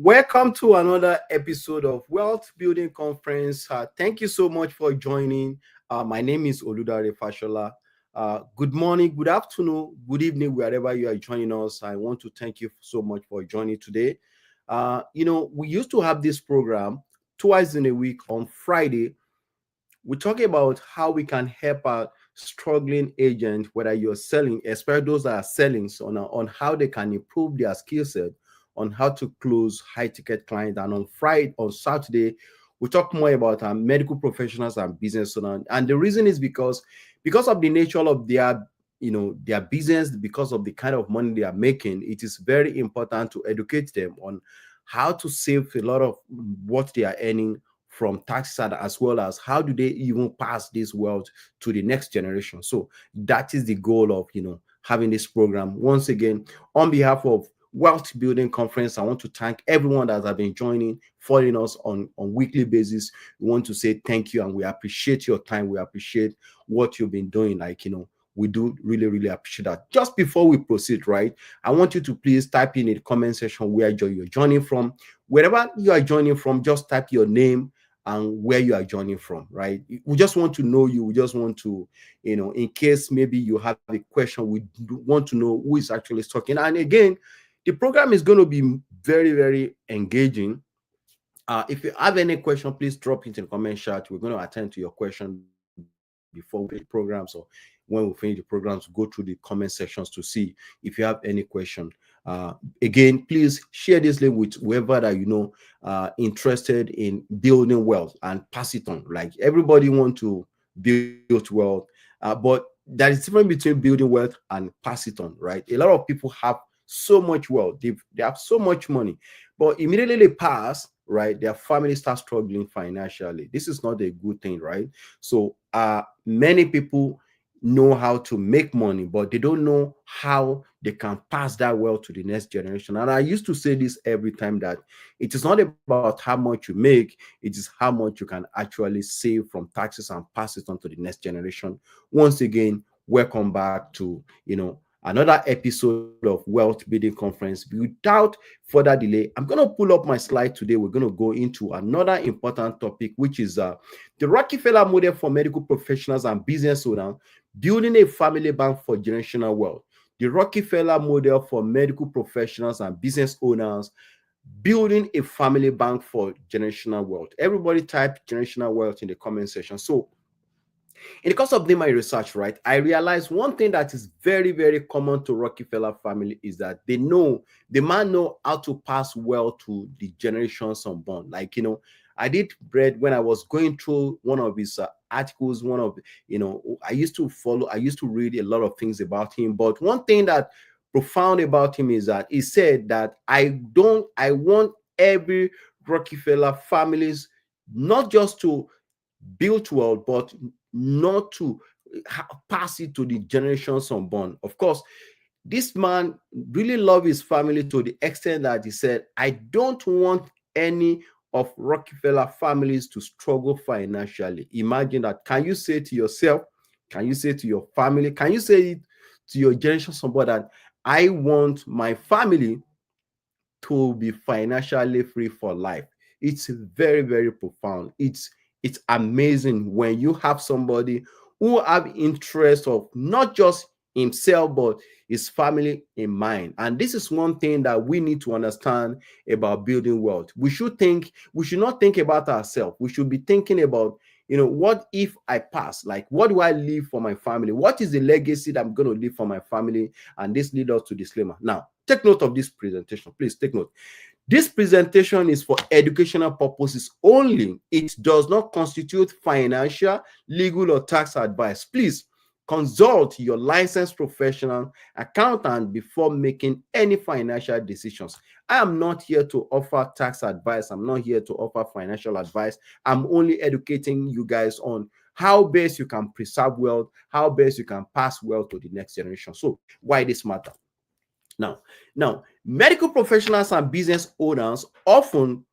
Welcome to another episode of Wealth Building Conference. Thank you so much for joining. My name is Oludare Fasola. Good morning, good afternoon, good evening, wherever you are joining us. I want to thank you so much for joining today. We used to have this program twice in a week on Friday. We're talking about how we can help our struggling agent, whether you're selling, especially those that are selling, so on how they can improve their skill set, on how to close high ticket clients. And on Saturday, we talk more about our medical professionals and business owners. And the reason is because of the nature of their business, because of the kind of money they are making, it is very important to educate them on how to save a lot of what they are earning from tax side, as well as how do they even pass this wealth to the next generation. So that is the goal of having this program. Once again, on behalf of Wealth Building Conference, I want to thank everyone that has been joining, following us on weekly basis. We want to say thank you, and we appreciate your time. We appreciate what you've been doing. We do really, really appreciate that. Just before we proceed, right, I want you to please type in the comment section where you're joining from. Wherever you are joining from, just type your name and where you are joining from, right? We just want to know you. We just want to, in case maybe you have a question, we want to know who is actually talking. And again, the program is going to be very, very engaging. If you have any question, please drop it in the comment chat. We're going to attend to your question before we finish the programs, or when we finish the programs, go through the comment sections to see if you have any question. Again, please share this link with whoever that interested in building wealth, and pass it on. Like, everybody want to build wealth, but there is difference between building wealth and pass it on, right? A lot of people have so much wealth, they have so much money, but immediately they pass, right, their family starts struggling financially. This is not a good thing, right? So many people know how to make money, but they don't know how they can pass that wealth to the next generation. And I used to say this every time, that it is not about how much you make, it is how much you can actually save from taxes and pass it on to the next generation. Once again, welcome back to another episode of Wealth Building Conference. Without further delay, I'm going to pull up my slide today. We're going to go into another important topic, which is the Rockefeller model for medical professionals and business owners, building a family bank for generational wealth. The Rockefeller model for medical professionals and business owners, building a family bank for generational wealth. Everybody type generational wealth in the comment section. So in the course of doing my research, right, I realized one thing that is very, very common to Rockefeller family is that the man know how to pass well to the generations unborn. Like, I did read when I was going through one of his articles, I used to read a lot of things about him. But one thing that profound about him is that he said that I want every Rockefeller families not just to build wealth, but not to pass it to the generations unborn. Of course, this man really loved his family to the extent that he said, I don't want any of Rockefeller families to struggle financially. Imagine that. Can you say to yourself, can you say to your family, can you say it to your generations unborn, that I want my family to be financially free for life? It's very, very profound. It's amazing when you have somebody who have interest of not just himself but his family in mind. And this is one thing that we need to understand about building wealth. We should not think about ourselves. We should be thinking about, what if I pass? Like, what do I leave for my family? What is the legacy that I'm going to leave for my family? And this leads us to disclaimer. Now, take note of this presentation. Please take note. This presentation is for educational purposes only. It does not constitute financial, legal, or tax advice. Please consult your licensed professional accountant before making any financial decisions. I am not here to offer tax advice. I'm not here to offer financial advice. I'm only educating you guys on how best you can preserve wealth, how best you can pass wealth to the next generation. So why this matter? Now, medical professionals and business owners often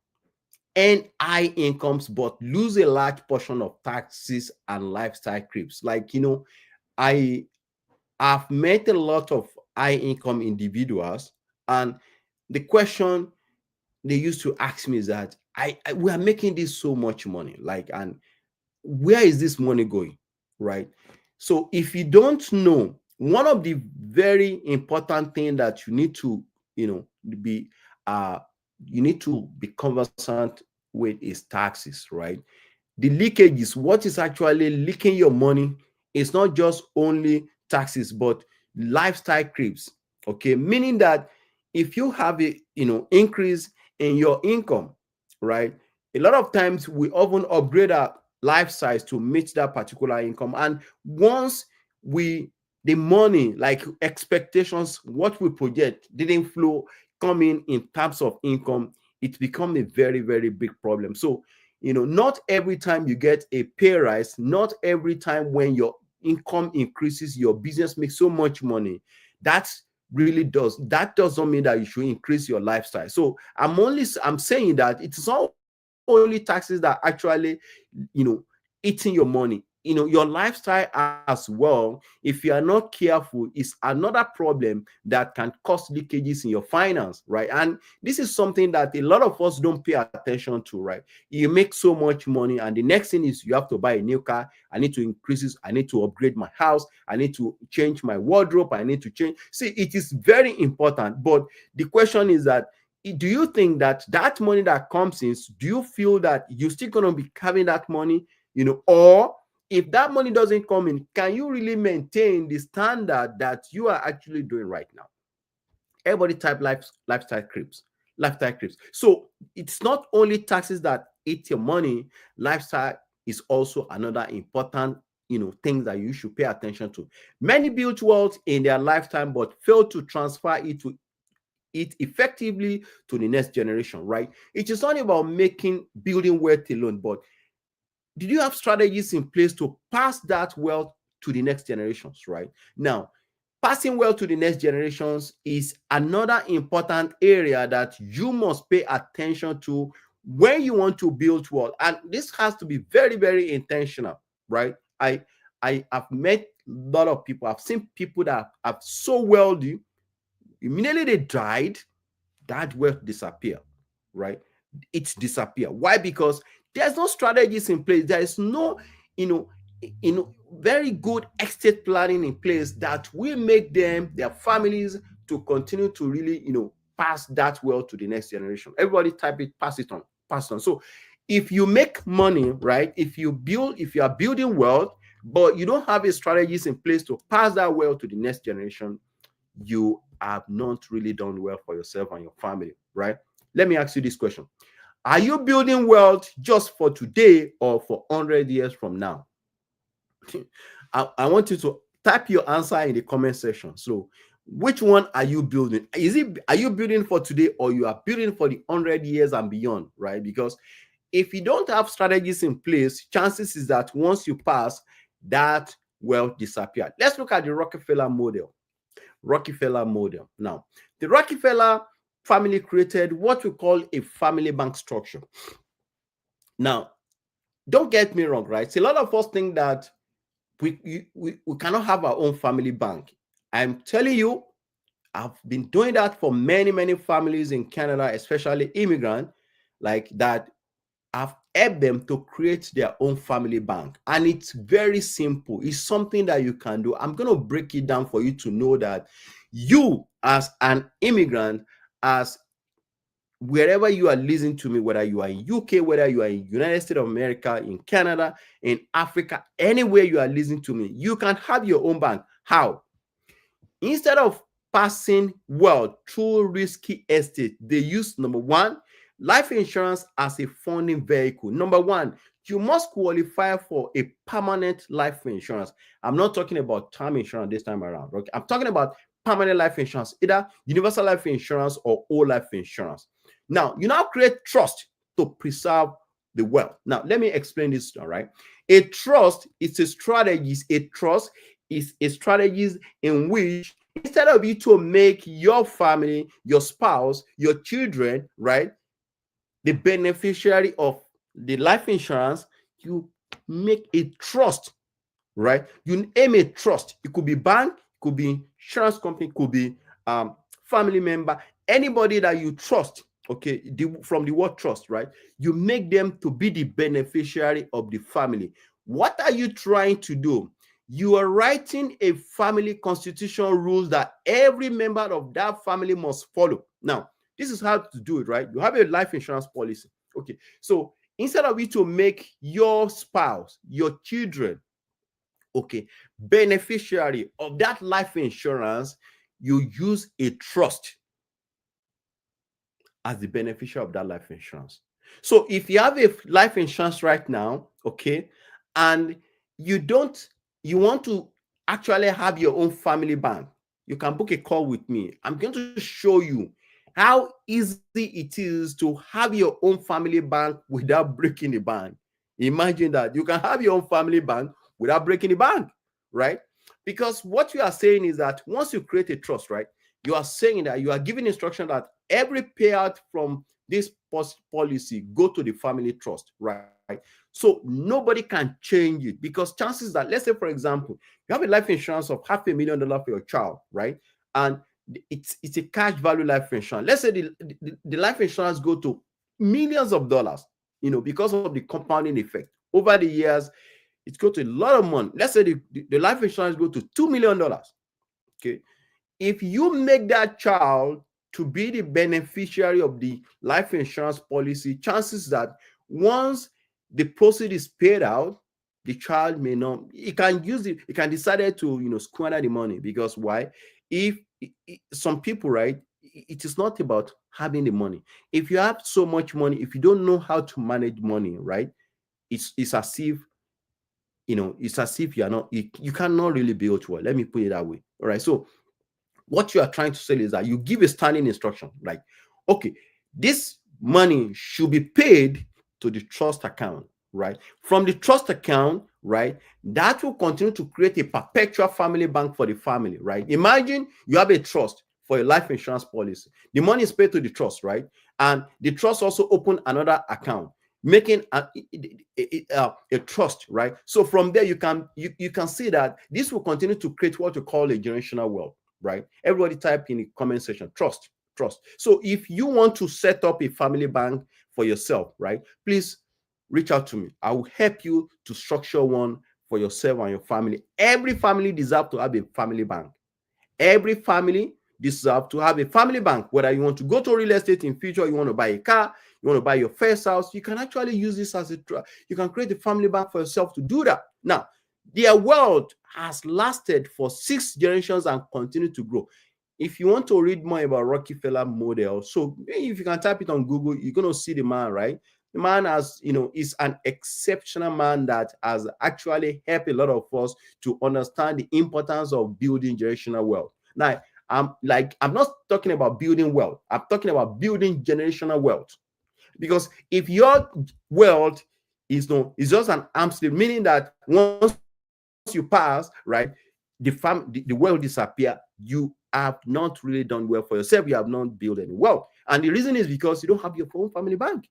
earn high incomes but lose a large portion of taxes and lifestyle creeps. Like, I have met a lot of high income individuals, and the question they used to ask me is that we are making this so much money, like, and where is this money going, right? So if you don't know, one of the very important thing that you need to, be uh you need to be conversant with is taxes, right? The leakages, what is actually leaking your money, is not just only taxes but lifestyle creeps. Okay, meaning that if you have a increase in your income, right, a lot of times we often upgrade our lifestyles to meet that particular income, and once we the money, like expectations, what we project didn't flow, come in terms of income, it become a very, very big problem. So not every time you get a pay rise, not every time when your income increases, your business makes so much money, that's that doesn't mean that you should increase your lifestyle. So I'm saying that it's not only taxes that actually eating your money. Your lifestyle as well, if you are not careful, is another problem that can cause leakages in your finance, right? And this is something that a lot of us don't pay attention to, right? You make so much money, and the next thing is you have to buy a new car. I need to increase this, I need to upgrade my house, I need to change my wardrobe, I need to change. See, it is very important, but the question is that, do you think that that money that comes in, do you feel that you're still going to be having that money, or if that money doesn't come in, can you really maintain the standard that you are actually doing right now? Everybody type lifestyle creeps. So it's not only taxes that eat your money, lifestyle is also another important thing that you should pay attention to. Many build wealth in their lifetime but fail to transfer it effectively to the next generation, right? It is not about building wealth alone, but did you have strategies in place to pass that wealth to the next generations, right? Now, passing wealth to the next generations is another important area that you must pay attention to when you want to build wealth. And this has to be very, very intentional, right? I have met a lot of people. I've seen people that are so wealthy, immediately they died, that wealth disappear, right? It disappear. Why? Because there's no strategies in place. There is no, you know, very good estate planning in place that will make them, their families, to continue to really, pass that wealth to the next generation. Everybody type it, pass it on. So if you make money, right? If you are building wealth, but you don't have a strategies in place to pass that wealth to the next generation, you have not really done well for yourself and your family, right? Let me ask you this question. Are you building wealth just for today or for 100 years from now? I want you to type your answer in the comment section. So which one are you building? Are you building for today, or you are building for the 100 years and beyond, right? Because if you don't have strategies in place, chances is that once you pass, that wealth disappear. Let's look at the Rockefeller model. Now, the Rockefeller family created what we call a family bank structure. Now, don't get me wrong, right? So a lot of us think that we cannot have our own family bank. I'm telling you, I've been doing that for many, many families in Canada, especially immigrant, like that. I've helped them to create their own family bank. And it's very simple. It's something that you can do. I'm going to break it down for you to know that you, as an immigrant, as wherever you are listening to me, whether you are in UK, whether you are in United States of America, in Canada, in Africa, anywhere you are listening to me, you can have your own bank. How? Instead of passing wealth through risky estate, they use, number one, life insurance as a funding vehicle. Number one, you must qualify for a permanent life insurance. I'm not talking about term insurance this time around. Okay? I'm talking about permanent life insurance, either universal life insurance or whole life insurance. Now, you now create trust to preserve the wealth. Now, let me explain this, all right? A trust is a strategy. A trust is a strategy in which, instead of you to make your family, your spouse, your children, right, the beneficiary of the life insurance, you make a trust, right? You aim a trust. It could be bank, it could be insurance company, it could be family member, anybody that you trust, okay, from the word trust, right? You make them to be the beneficiary of the family. What are you trying to do? You are writing a family constitution rules that every member of that family must follow. Now, this is how to do it, right? You have a life insurance policy. Okay, so instead of you to make your spouse, your children, okay, beneficiary of that life insurance, you use a trust as the beneficiary of that life insurance. So if you have a life insurance right now, okay, and you don't, you want to actually have your own family bank, you can book a call with me. I'm going to show you how easy it is to have your own family bank without breaking the bank. Imagine that you can have your own family bank without breaking the bank, right? Because what you are saying is that once you create a trust, right, you are saying that you are giving instruction that every payout from this policy go to the family trust, right? So nobody can change it, because chances that, let's say for example, you have a life insurance of $500,000 for your child, right? And it's a cash value life insurance. Let's say the life insurance go to millions of dollars, because of the compounding effect over the years. It's go to a lot of money. Let's say the life insurance go to $2 million. Okay, if you make that child to be the beneficiary of the life insurance policy, chances that once the proceed is paid out, the child may not, he can use it, he can decide to, squander the money. Because why? If some people, right, it is not about having the money. If you have so much money, if you don't know how to manage money, right, it's as if, it's as if you are not, you cannot really build well. Let me put it that way. All right. So what you are trying to say is that you give a standing instruction, like, okay, this money should be paid to the trust account, right? From the trust account, right, that will continue to create a perpetual family bank for the family, right? Imagine you have a trust for a life insurance policy. The money is paid to the trust, right? And the trust also open another account, making a trust, right? So from there, you can see that this will continue to create what you call a generational wealth, right? Everybody type in the comment section, trust. So if you want to set up a family bank for yourself, right, please reach out to me. I will help you to structure one for yourself and your family. Every family deserves to have a family bank. Every family deserves to have a family bank. Whether you want to go to real estate in future, you want to buy a car, you want to buy your first house, you can actually use this as you can create a family bank for yourself to do that. Now, their wealth has lasted for 6 generations and continue to grow. If you want to read more about Rockefeller model, so if you can type it on Google, you're going to see the man, right? The man has, is an exceptional man that has actually helped a lot of us to understand the importance of building generational wealth. Now, I'm not talking about building wealth. I'm talking about building generational wealth. Because if your wealth is just an arm's length, meaning that once you pass, right, the wealth disappear, you have not really done well for yourself. You have not built any wealth. And the reason is because you don't have your own family bank.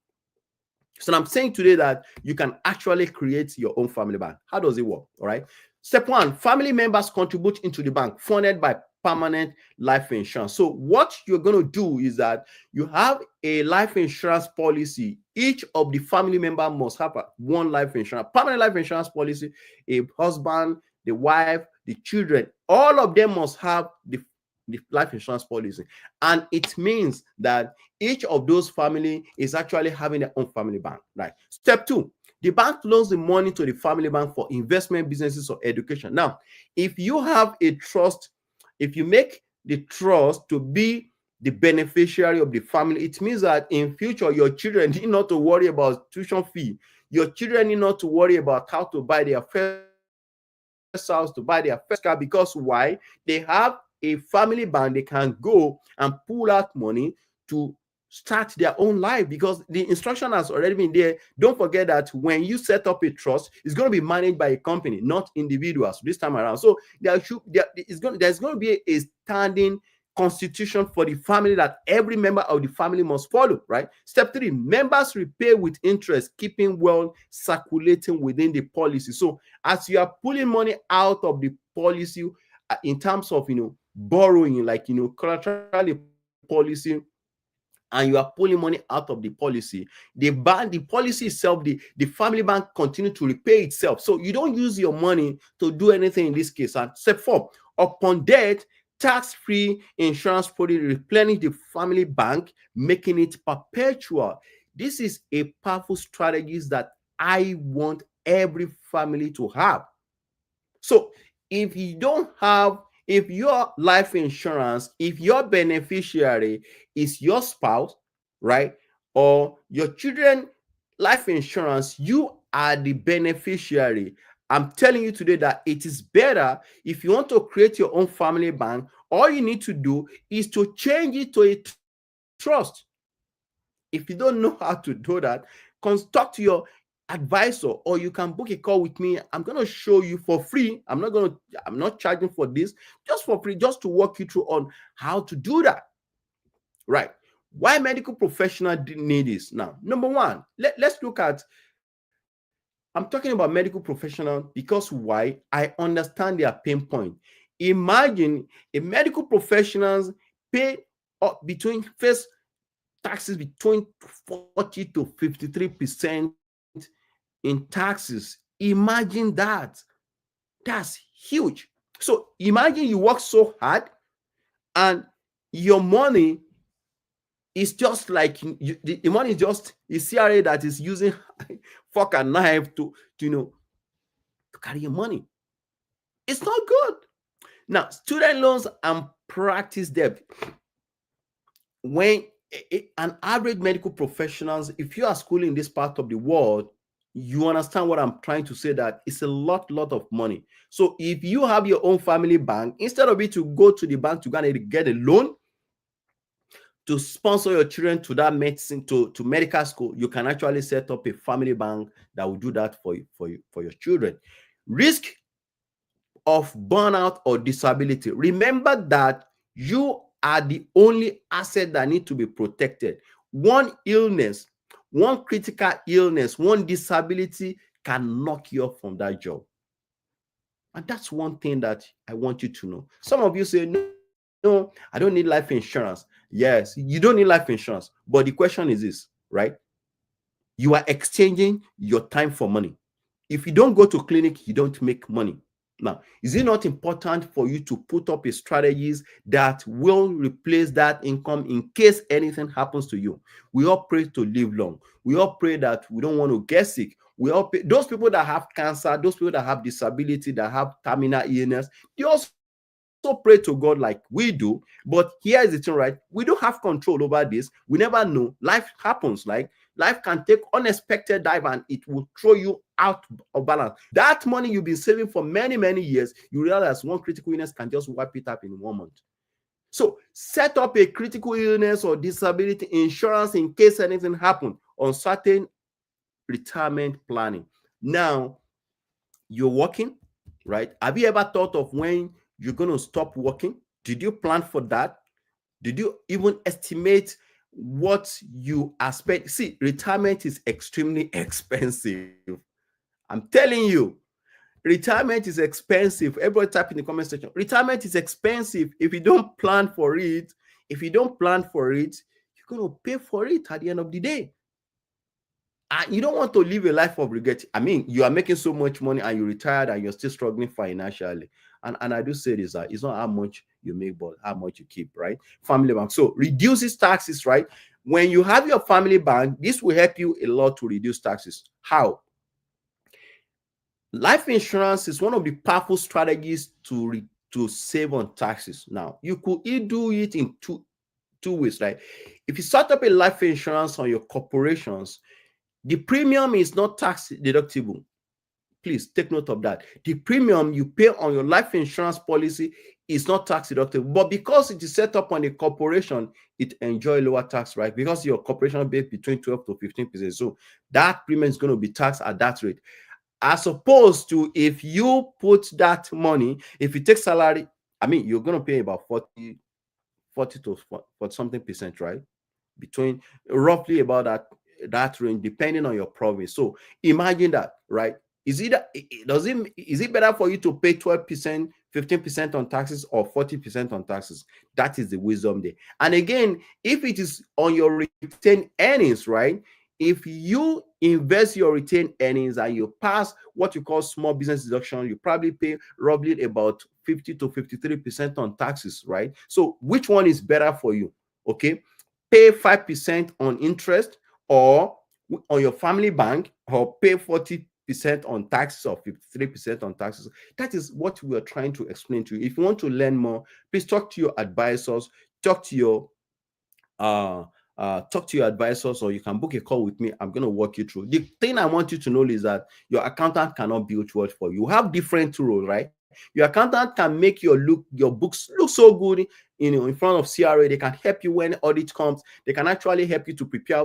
So I'm saying today that you can actually create your own family bank. How does it work? All right. Step one, family members contribute into the bank funded by permanent life insurance. So what you're going to do is that you have a life insurance policy. Each of the family member must have one life insurance, permanent life insurance policy. A husband, the wife, the children, all of them must have the life insurance policy. And it means that each of those family is actually having their own family bank, right? Step two, the bank loans the money to the family bank for investment, businesses, or education. Now, if you have a trust, if you make the trust to be the beneficiary of the family, it means that in future your children need not to worry about tuition fee. Your children need not to worry about how to buy their first house, to buy their first car. Because why? They have a family bank. They can go and pull out money to start their own life, because the instruction has already been there. Don't forget that when you set up a trust, it's going to be managed by a company, not individuals this time around. So there's going to be a standing constitution for the family that every member of the family must follow, right? Step three, members repay with interest, keeping wealth circulating within the policy. So as you are pulling money out of the policy, in terms of borrowing, like collateral policy, and you are pulling money out of the policy, the bank, the policy itself, the family bank continue to repay itself. So you don't use your money to do anything in this case. And step four, upon death, tax-free insurance policy replenish the family bank, making it perpetual. This is a powerful strategy that I want every family to have. So if you don't have, if your life insurance, if your beneficiary is your spouse, right, or your children life insurance, you are the beneficiary. I'm telling you today that it is better if you want to create your own family bank, all you need to do is to change it to a trust. If you don't know how to do that, talk to your advisor, or you can book a call with me. I'm going to show you for free. I'm not charging for this, just for free, just to walk you through on how to do that. Right. Why medical professional need this? Now, number one, let's look at, I'm talking about medical professional because why? I understand their pain point. Imagine a medical professionals pay between first taxes between 40 to 53% in taxes. Imagine that. That's huge. So imagine you work so hard and your money is just like the money is just a CRA that is using fork and knife to carry your money. It's not good. Now, student loans and practice debt. When an average medical professionals, if you are schooling in this part of the world, you understand what I'm trying to say, that it's a lot of money. So if you have your own family bank, instead of it to go to the bank to get a loan to sponsor your children to that medicine, to medical school, you can actually set up a family bank that will do that for your children. Risk of burnout or disability. Remember that you are the only asset that need to be protected. One illness, one critical illness, one disability can knock you off from that job. And that's one thing that I want you to know. Some of you say, no, I don't need life insurance. Yes, you don't need life insurance. But the question is this, right? You are exchanging your time for money. If you don't go to clinic, you don't make money. Now, is it not important for you to put up a strategies that will replace that income in case anything happens to you? We all pray to live long. We all pray that we don't want to get sick. We all pray, those people that have cancer, those people that have disability, that have terminal illness, they also pray to God like we do. But here is the thing, right? We don't have control over this. We never know. Life happens. Like life can take unexpected dive and it will throw you out of balance. That money you've been saving for many years, you realize one critical illness can just wipe it up in 1 month. So set up a critical illness or disability insurance in case anything happens on certain retirement planning. Now, you're working, right? Have you ever thought of when you're going to stop working? Did you plan for that? Did you even estimate what you expect? See, retirement is extremely expensive. I'm telling you, retirement is expensive. Everybody type in the comment section. Retirement is expensive. If you don't plan for it, you're going to pay for it at the end of the day. And you don't want to live a life of regret. I mean, you are making so much money and you're retired and you're still struggling financially. And I do say this, that it's not how much you make, but how much you keep, right? Family bank. So reduces taxes, right? When you have your family bank, this will help you a lot to reduce taxes. How? Life insurance is one of the powerful strategies to save on taxes. Now, you could do it in two ways, right? If you start up a life insurance on your corporations, the premium is not tax deductible. Please take note of that. The premium you pay on your life insurance policy is not tax deductible, but because it is set up on a corporation, it enjoys lower tax, right? Because your corporation based between 12 to 15%. So that premium is going to be taxed at that rate. As opposed to if you put that money, if you take salary, I mean, you're going to pay about 40 to 40 something percent, right? Between roughly about that range, depending on your province. So imagine that, right? Is it better for you to pay 12%, 15% on taxes or 40% on taxes. That is the wisdom there. And again, if it is on your retained earnings, right? If you invest your retained earnings and you pass what you call small business deduction, you probably pay roughly about 50 to 53% on taxes, right? So which one is better for you? Okay, pay 5% on interest, or on your family bank, or pay 40% on taxes or 53% on taxes. That is what we are trying to explain to you. If you want to learn more, please talk to your advisors, talk to your uh talk to your advisors, or you can book a call with me. I'm going to walk you through. The thing I want you to know is that your accountant cannot build wealth for you. You have different tools, right? Your accountant can make your books look so good, in front of CRA. They can help you when audit comes. They can actually help you to prepare,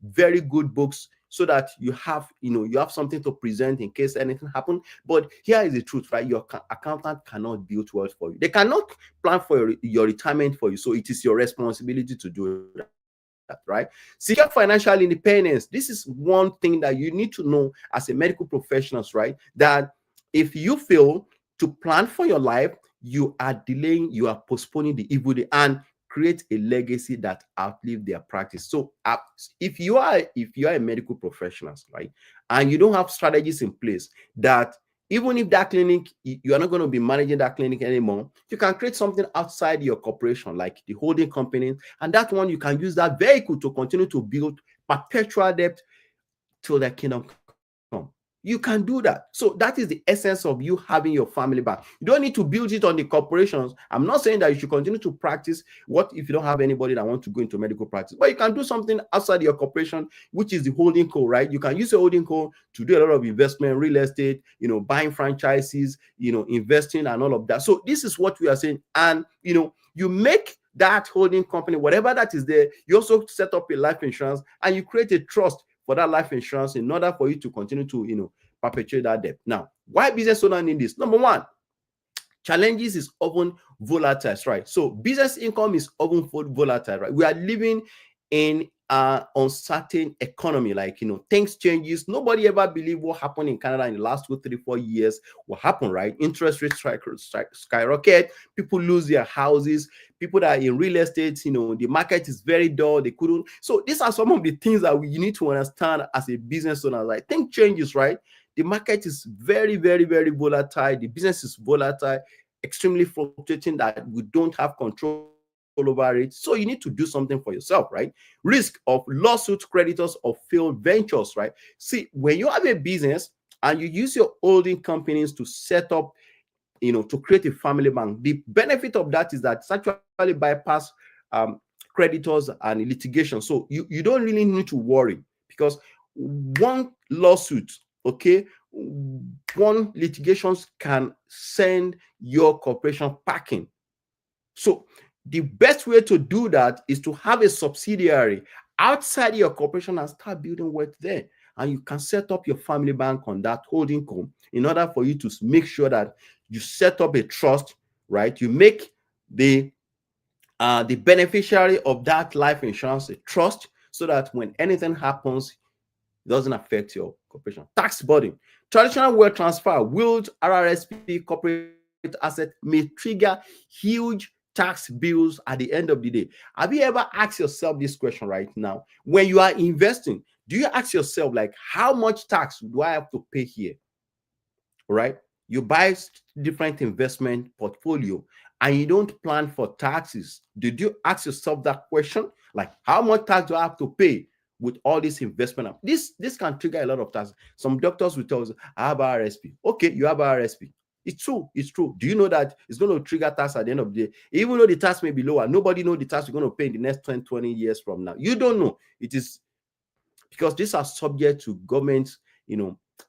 very good books, so that you have something to present in case anything happens. But here is the truth, right? Your accountant cannot build wealth for you. They cannot plan for your retirement for you. So it is your responsibility to do that, right? Secure financial independence. This is one thing that you need to know as a medical professionals, right? That if you fail to plan for your life, you are delaying, you are postponing the evil day, and create a legacy that outlive their practice. So if you are a medical professional, right, and you don't have strategies in place, that even if that clinic, you are not going to be managing that clinic anymore, you can create something outside your corporation, like the holding company, and that one you can use that vehicle to continue to build perpetual debt till the kingdom come. You can do that. So that is the essence of you having your family bank. You don't need to build it on the corporations. I'm not saying that you should continue to practice what if you don't have anybody that wants to go into medical practice, but you can do something outside your corporation, which is the holding co, right? You can use your holding co to do a lot of investment, real estate, buying franchises, investing and all of that. So this is what we are saying. And you make that holding company, whatever that is there, you also set up a life insurance, and you create a trust for that life insurance in order for you to continue to perpetuate that debt. Now, why business owner need this? Number one, challenges is often volatile, right? So business income is often volatile, right? We are living in an uncertain economy. Like, things changes. Nobody ever believed what happened in Canada in the last 2, 3, 4 years. What happened, right? Interest rates skyrocket. People lose their houses. People that are in real estate, the market is very dull. They couldn't. So these are some of the things that you need to understand as a business owner. Like, things changes, right? The market is very, very, very volatile. The business is volatile, extremely fluctuating, that we don't have control over it. So you need to do something for yourself, right? Risk of lawsuit, creditors, or failed ventures, right? See, when you have a business and you use your holding companies to set up, to create a family bank, the benefit of that is that it's actually bypass creditors and litigation. So you don't really need to worry, because one lawsuit, okay, one litigations can send your corporation packing. So the best way to do that is to have a subsidiary outside your corporation and start building wealth there. And you can set up your family bank on that holding company in order for you to make sure that you set up a trust, right? You make the beneficiary of that life insurance a trust, so that when anything happens, it doesn't affect your corporation. Tax burden. Traditional wealth transfer, wills, RRSP, corporate asset may trigger huge tax bills at the end of the day. Have you ever asked yourself this question right now? When you are investing, do you ask yourself, like, how much tax do I have to pay here? Right? You buy different investment portfolio and you don't plan for taxes. Did you ask yourself that question? Like, how much tax do I have to pay with all this investment? This can trigger a lot of tax. Some doctors will tell us, I have RSP. Okay, you have RSP. It's true. It's true. Do you know that it's going to trigger tax at the end of the day? Even though the tax may be lower, nobody knows the tax you're going to pay in the next 10, 20 years from now. You don't know. It is because these are subject to government,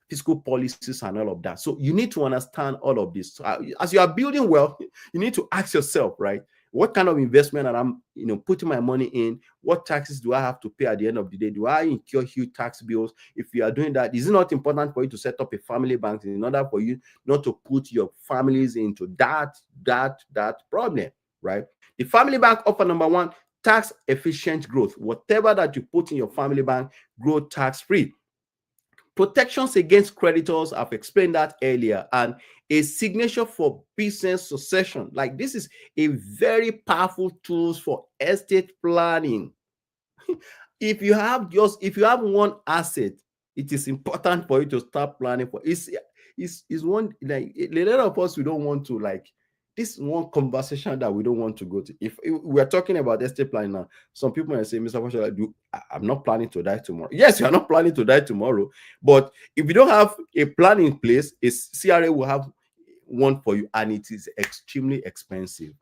fiscal policies and all of that. So you need to understand all of this. So as you are building wealth, you need to ask yourself, right? What kind of investment that I'm, putting my money in? What taxes do I have to pay at the end of the day? Do I incur huge tax bills? If you are doing that, is it not important for you to set up a family bank in order for you not to put your families into that problem, right? The family bank offer, number one, tax efficient growth. Whatever that you put in your family bank, grow tax free. Protections against creditors, I've explained that earlier, and a signature for business succession. Like, this is a very powerful tools for estate planning. If you have one asset, it is important for you to start planning for it's one, like, a lot of us, we don't want to, like, this one conversation that we don't want to go to. If we are talking about estate planning now, some people might say, Mr. Fashola, I'm not planning to die tomorrow. Yes, you are not planning to die tomorrow, but if you don't have a plan in place, a CRA will have one for you, and it is extremely expensive.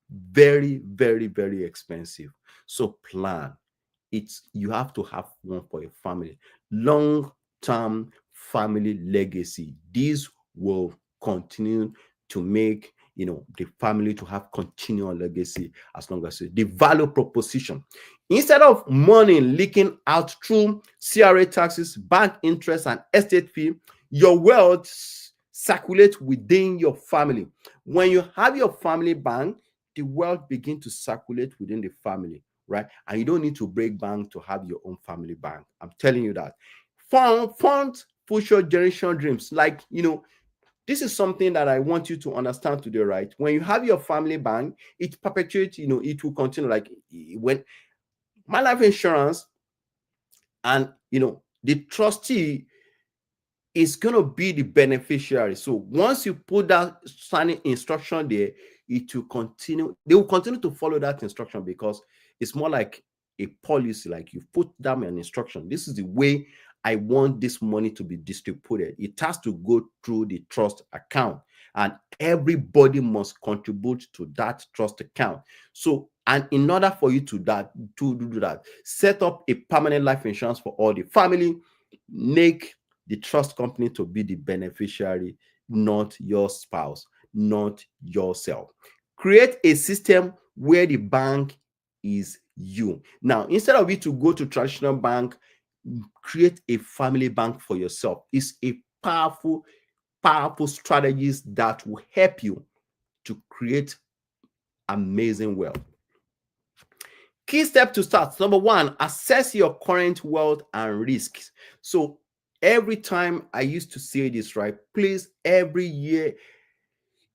Very, very, very expensive. So plan. It's You have to have one for your family. Long-term family legacy. This will continue to make, the family to have continual legacy as long as the value proposition. Instead of money leaking out through CRA taxes, bank interest, and estate fee, your wealth circulate within your family. When you have your family bank, the wealth begin to circulate within the family, right? And you don't need to break bank to have your own family bank. I'm telling you that. Fund future generation dreams. Like, this is something that I want you to understand today, right? When you have your family bank, it perpetuates, it will continue. Like, when my life insurance, and the trustee is going to be the beneficiary. So once you put that signing instruction there, it will continue. They will continue to follow that instruction, because it's more like a policy. Like, you put them an instruction. This is the way I want this money to be distributed. It has to go through the trust account, and everybody must contribute to that trust account. So, and in order for you to do that, set up a permanent life insurance for all the family. Make the trust company to be the beneficiary, not your spouse, not yourself. Create a system where the bank is you. Now, instead of you to go to traditional bank, create a family bank for yourself. It's a powerful, powerful strategies that will help you to create amazing wealth. Key step to start. Number one, assess your current wealth and risks. So every time I used to say this, right? Please, every year,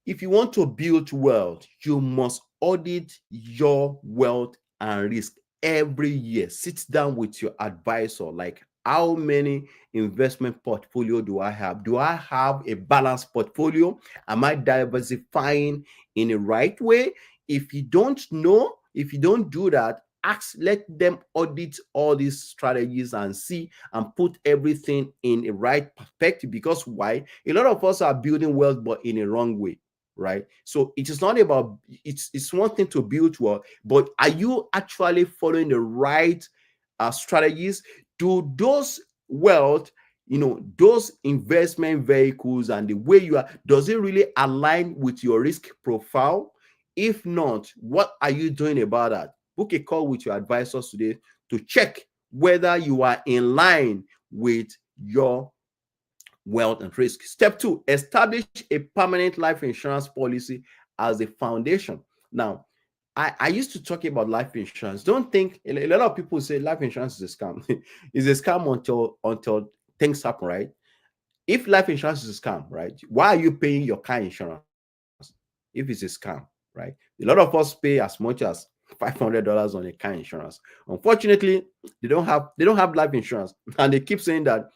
if you want to build wealth, you must audit your wealth and risk every year. Sit down with your advisor. Like, how many investment portfolio do I have? Do I have a balanced portfolio? Am I diversifying in the right way? If you don't know, if you don't do that, let them audit all these strategies and see and put everything in a right perspective. Because why? A lot of us are building wealth, but in a wrong way, right? So it is not about, it's one thing to build wealth, but are you actually following the right strategies? Do those wealth, those investment vehicles and the way you are, does it really align with your risk profile? If not, what are you doing about that? Book a call with your advisors today to check whether you are in line with your wealth and risk. Step two, establish a permanent life insurance policy as a foundation. Now, I used to talk about life insurance. Don't think, a lot of people say life insurance is a scam. It's a scam until things happen, right? If life insurance is a scam, right? Why are you paying your car insurance if it's a scam, right? A lot of us pay as much as $500 on a car insurance. Unfortunately, they don't have life insurance, and they keep saying that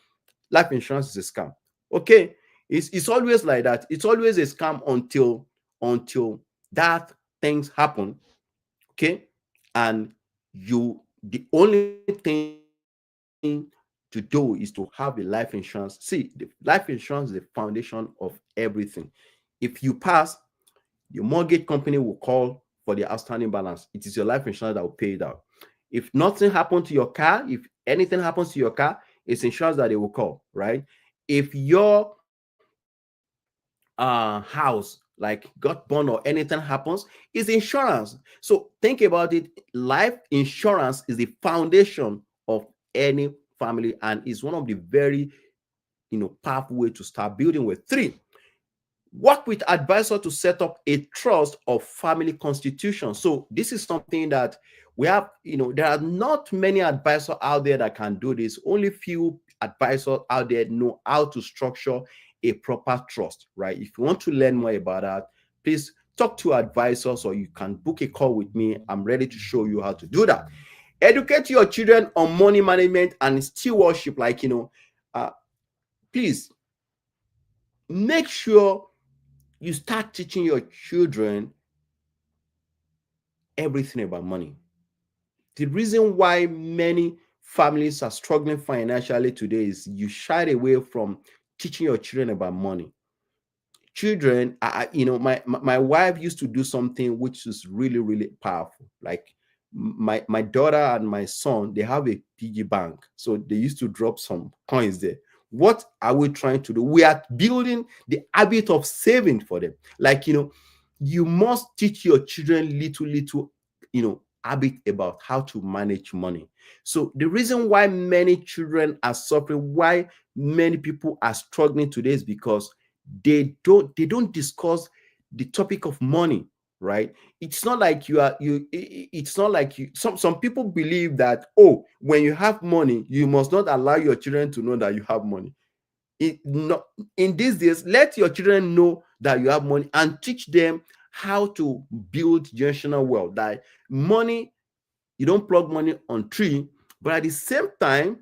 life insurance is a scam. Okay, it's always like that. It's always a scam until that things happen. Okay, and the only thing to do is to have a life insurance. See, the life insurance is the foundation of everything. If you pass, your mortgage company will call for the outstanding balance. It is your life insurance that will pay it out. If nothing happened to your car, if anything happens to your car, it's insurance that they will call, right? If your house like got burned or anything happens, it's insurance. So think about it. Life insurance is the foundation of any family, and is one of the very powerful way to start building with. Three, work with advisor to set up a trust of family constitution. So this is something that We have, there are not many advisors out there that can do this. Only few advisors out there know how to structure a proper trust, right? If you want to learn more about that, please talk to advisors, or you can book a call with me. I'm ready to show you how to do that. Educate your children on money management and stewardship. Please make sure you start teaching your children everything about money. The reason why many families are struggling financially today is you shied away from teaching your children about money. Children, my wife used to do something which is really, really powerful. Like my daughter and my son, they have a piggy bank, so they used to drop some coins there. What are we trying to do? We are building the habit of saving for them. You must teach your children little habit about how to manage money. So the reason why many children are suffering, why many people are struggling today, is because they don't discuss the topic of money, right? It's not like it's not like some people believe that, oh, when you have money, you must not allow your children to know that you have money. Not in these days. Let your children know that you have money and teach them how to build generational wealth. That money, you don't plug money on tree, but at the same time,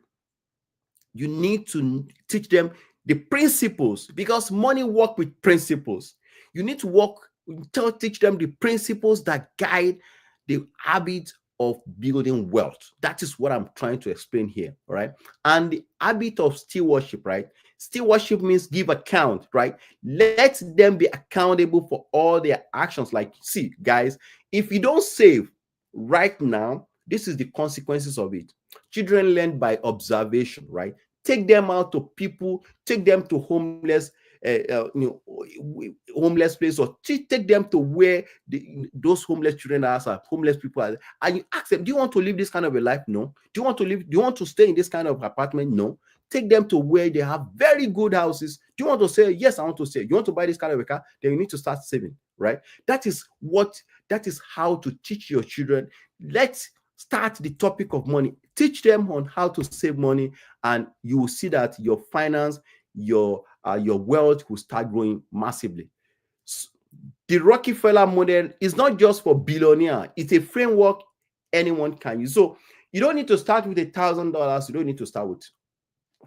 you need to teach them the principles, because money work with principles. You need to teach them the principles that guide the habit of building wealth. That is what I'm trying to explain here, all right? And the habit of stewardship, right? Stewardship means give account, right? Let them be accountable for all their actions. Like, see, guys, if you don't save right now, this is the consequences of it. Children learn by observation, right? Take them out to people, take them to homeless place, or take them to where those homeless children are, homeless people are, and you ask them, do you want to live this kind of a life? No. Do you want to stay in this kind of apartment? No. Take them to where they have very good houses. Do you want to say, yes, I want to say? You want to buy this kind of a car? Then you need to start saving, right? That is how to teach your children. Let's start the topic of money. Teach them on how to save money, and you will see that your finance, your wealth will start growing massively. The Rockefeller model is not just for billionaire. It's a framework anyone can use. So you don't need to start with $1,000. You don't need to start with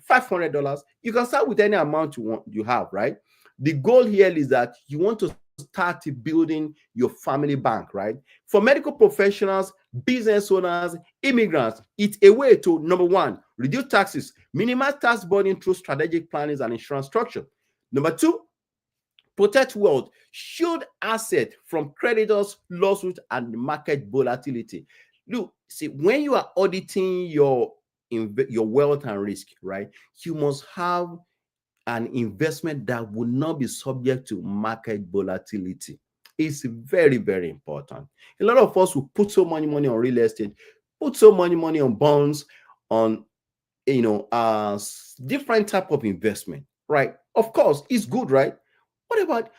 $500. You can start with any amount you have, right? The goal here is that you want to start building your family bank, right? For medical professionals, business owners, immigrants, it's a way to, number one, reduce taxes, minimize tax burden through strategic planning and insurance structure. Number two, protect wealth, shield asset from creditors, lawsuits, and market volatility. Look, see, when you are auditing your wealth and risk, right, you must have an investment that will not be subject to market volatility. It's very, very important. A lot of us will put so much money on real estate, put so much money on bonds, on different type of investment, right? Of course, it's good, right? What about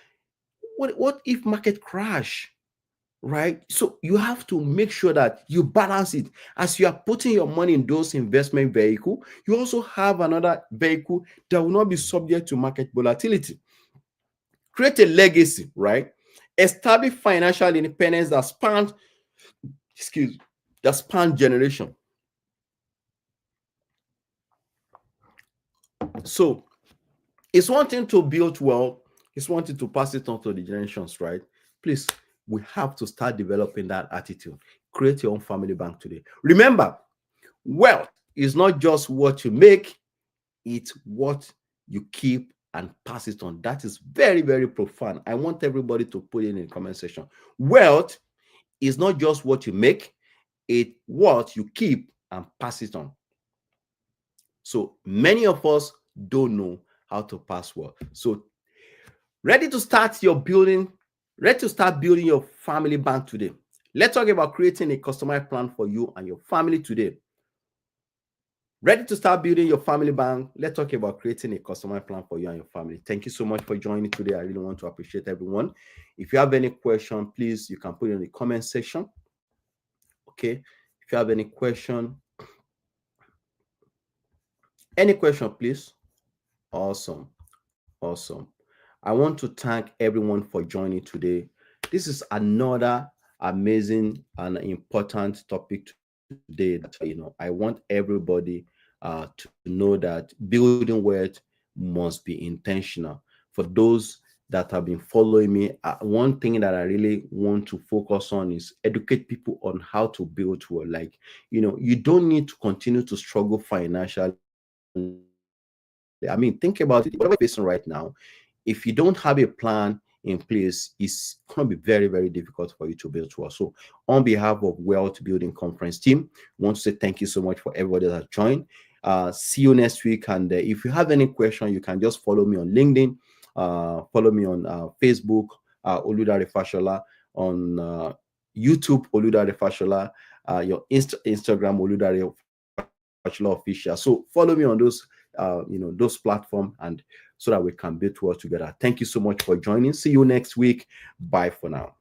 what if market crash? Right? So you have to make sure that you balance it. As you are putting your money in those investment vehicle, you also have another vehicle that will not be subject to market volatility. Create a legacy, right? Establish financial independence that span generation. So it's one thing to build wealth, it's one thing to pass it on to the generations, right? Please, we have to start developing that attitude. Create your own family bank today. Remember, wealth is not just what you make, it's what you keep and pass it on. That is very, very profound. I want everybody to put it in the comment section. Wealth is not just what you make, it's what you keep and pass it on. So many of us don't know how to pass wealth. So ready to start building your family bank today. Let's talk about creating a customized plan for you and your family today. Ready to start building your family bank? Let's talk about creating a customized plan for you and your family. Thank you so much for joining today. I really want to appreciate everyone. If you have any question, please, you can put it in the comment section. Okay. If you have any question, please. Awesome. Awesome. I want to thank everyone for joining today. This is another amazing and important topic today that I want everybody to know that building wealth must be intentional. For those that have been following me, one thing that I really want to focus on is educate people on how to build wealth. Like, you don't need to continue to struggle financially. I mean, think about it. Whatever you're facing right now, if you don't have a plan in place, it's going to be very, very difficult for you to build wealth. So, on behalf of Wealth Building Conference team, I want to say thank you so much for everybody that has joined. See you next week. And if you have any question, you can just follow me on LinkedIn, follow me on Facebook, Oludare Fashola, on YouTube, Oludare Fashola, your Instagram, Oludare Fashola Official. So follow me on those platform, and so that we can build towards together. Thank you so much for joining. See you next week. Bye for now.